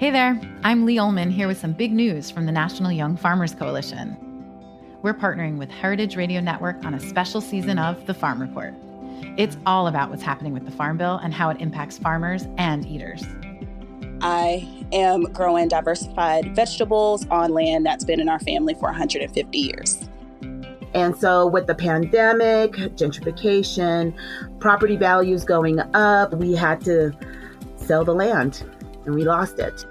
Hey there, I'm Lee Ullman here with some big news from the National Young Farmers Coalition. We're partnering with Heritage Radio Network on a special season of The Farm Report. It's all about what's happening with the Farm Bill and how it impacts farmers and eaters. I am growing diversified vegetables on land that's been in our family for 150 years. And so with the pandemic, gentrification, property values going up, we had to sell the land and we lost it.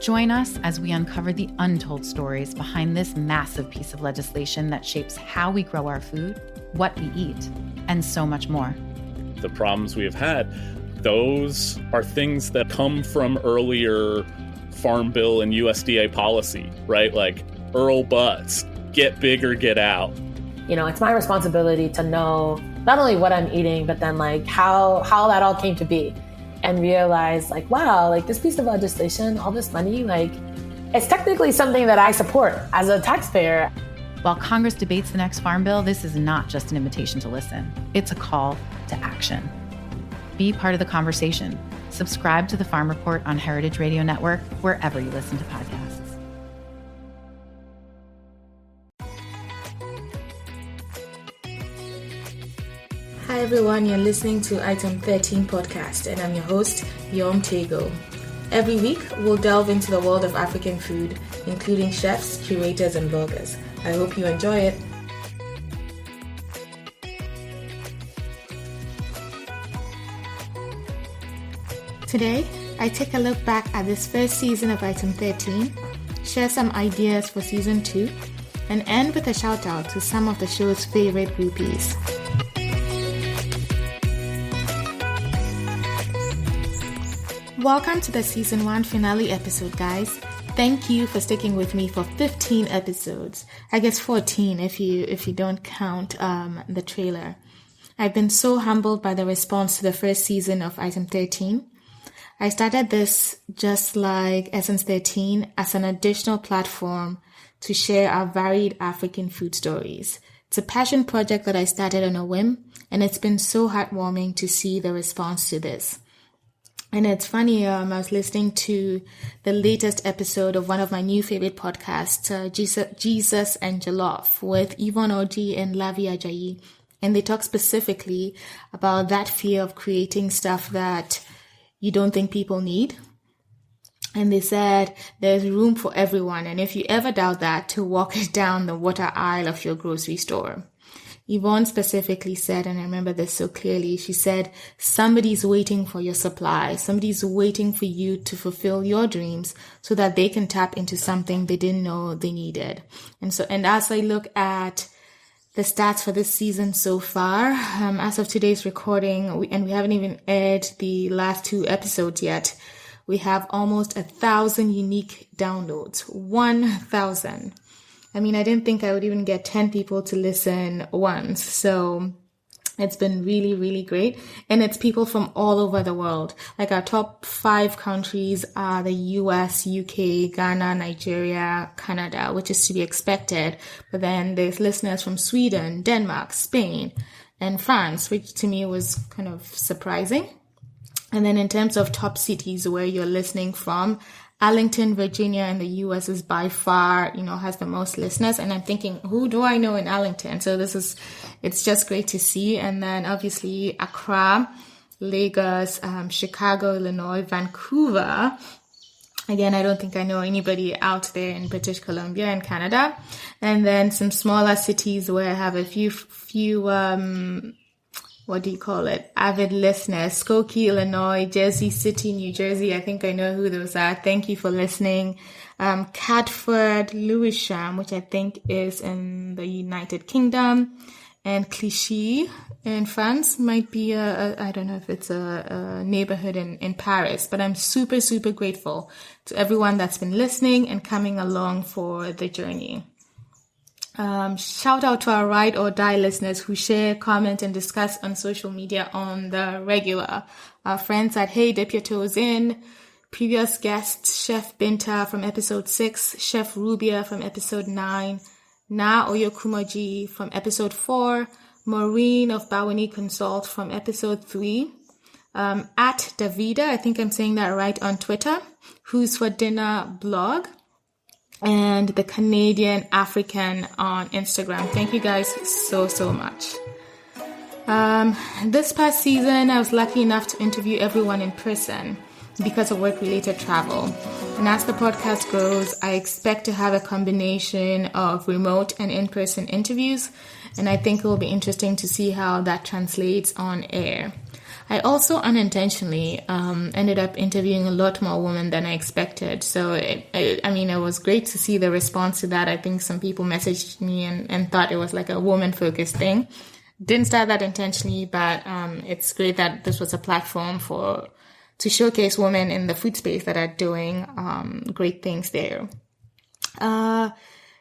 Join us as we uncover the untold stories behind this massive piece of legislation that shapes how we grow our food, what we eat, and so much more. The problems we have had, those are things that come from earlier Farm Bill and USDA policy, right? Like Earl Butz, get big or get out. You know, it's my responsibility to know not only what I'm eating, but then like how that all came to be. And realize like, wow, like this piece of legislation, all this money, like it's technically something that I support as a taxpayer. While Congress debates the next Farm Bill, this is not just an invitation to listen. It's a call to action. Be part of the conversation. Subscribe to the Farm Report on Heritage Radio Network, wherever you listen to podcasts. Hi everyone, you're listening to Item 13 podcast and I'm your host, Yom Tego. Every week, we'll delve into the world of African food, including chefs, curators, and bloggers. I hope you enjoy it. Today, I take a look back at this first season of Item 13, share some ideas for Season 2, and end with a shout out to some of the show's favorite groupies. Welcome to the Season 1 finale episode, guys. Thank you for sticking with me for 15 episodes. I guess 14 if you don't count the trailer. I've been so humbled by the response to the first season of Item 13. I started this just like Essence 13 as an additional platform to share our varied African food stories. It's a passion project that I started on a whim, and it's been so heartwarming to see the response to this. And it's funny, I was listening to the latest episode of one of my new favorite podcasts, Jesus and Jollof, with Yvonne Oji and Lavi Ajayi. And they talk specifically about that fear of creating stuff that you don't think people need. And they said there's room for everyone. And if you ever doubt that, to walk down the water aisle of your grocery store. Yvonne specifically said, and I remember this so clearly, she said, somebody's waiting for your supply. Somebody's waiting for you to fulfill your dreams so that they can tap into something they didn't know they needed. And as I look at the stats for this season so far, as of today's recording, we haven't even aired the last 2 episodes yet, we have almost 1,000 unique downloads. 1,000. I mean, I didn't think I would even get 10 people to listen once. So it's been really, really great. And it's people from all over the world. Like our top 5 countries are the US, UK, Ghana, Nigeria, Canada, which is to be expected. But then there's listeners from Sweden, Denmark, Spain, and France, which to me was kind of surprising. And then in terms of top cities where you're listening from, Arlington, Virginia in the US is by far, has the most listeners. And I'm thinking, who do I know in Arlington? So it's just great to see. And then obviously Accra, Lagos, Chicago, Illinois, Vancouver. Again, I don't think I know anybody out there in British Columbia and Canada. And then some smaller cities where I have a few avid listeners. Skokie, Illinois, Jersey City, New Jersey. I think I know who those are. Thank you for listening. Catford, Lewisham, which I think is in the United Kingdom, and Clichy in France might be I don't know if it's a neighborhood in Paris, but I'm super, super grateful to everyone that's been listening and coming along for the journey. Shout out to our ride or die listeners who share, comment, and discuss on social media on the regular. Our friends at Hey Dip Your Toes In, previous guests Chef Binta from episode 6, Chef Rubia from episode 9, Na Oyokumoji from episode 4, Maureen of Bawani Consult from episode 3, at Davida, I think I'm saying that right, on Twitter, Who's for Dinner blog, and the Canadian African on Instagram. Thank you guys so much. This past season, I was lucky enough to interview everyone in person because of work-related travel. And as the podcast grows, I expect to have a combination of remote and in-person interviews, and I think it will be interesting to see how that translates on air. I also unintentionally ended up interviewing a lot more women than I expected. So, it was great to see the response to that. I think some people messaged me and thought it was like a woman-focused thing. Didn't start that intentionally, but it's great that this was a platform to showcase women in the food space that are doing great things there.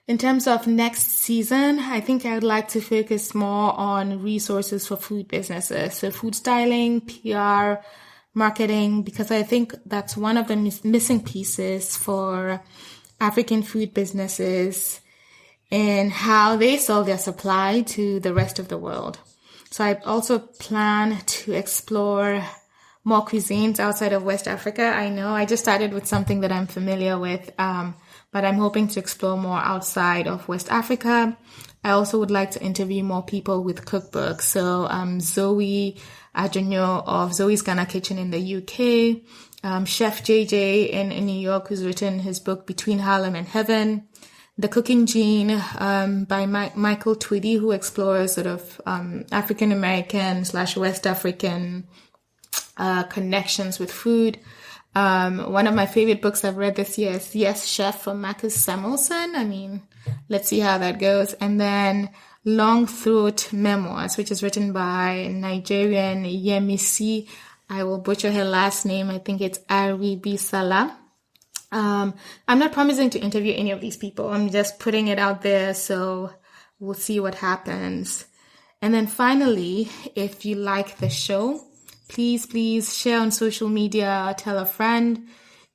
In terms of next season, I think I would like to focus more on resources for food businesses. So food styling, PR, marketing, because I think that's one of the missing pieces for African food businesses and how they sell their supply to the rest of the world. So I also plan to explore more cuisines outside of West Africa. I know I just started with something that I'm familiar with, but I'm hoping to explore more outside of West Africa. I also would like to interview more people with cookbooks. So Zoe Ajonyo of Zoe's Ghana Kitchen in the UK, Chef JJ in New York, who's written his book Between Harlem and Heaven, The Cooking Gene by Michael Tweedy, who explores sort of African-American / West African connections with food. One of my favorite books I've read this year is Yes, Chef from Marcus Samuelson. Let's see how that goes. And then Long Throat Memoirs, which is written by Nigerian Yemisi. I will butcher her last name. I think it's Aribisala. I'm not promising to interview any of these people. I'm just putting it out there, so we'll see what happens. And then finally, if you like the show, please share on social media, tell a friend,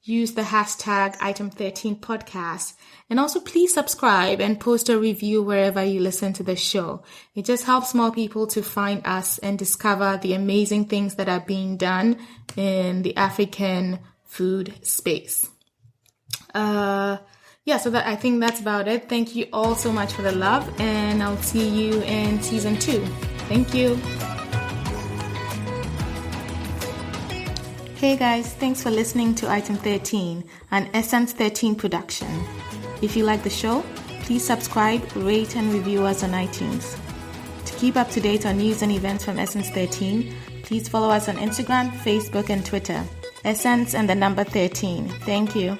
use the hashtag item13podcast, and also please subscribe and post a review wherever you listen to the show. It just helps more people to find us and discover the amazing things that are being done in the African food space. So I think that's about it. Thank you all so much for the love, and I'll see you in season 2. Thank you. Hey guys, thanks for listening to Item 13, an Essence 13 production. If you like the show, please subscribe, rate, and review us on iTunes. To keep up to date on news and events from Essence 13, please follow us on Instagram, Facebook, and Twitter. Essence and the number 13. Thank you.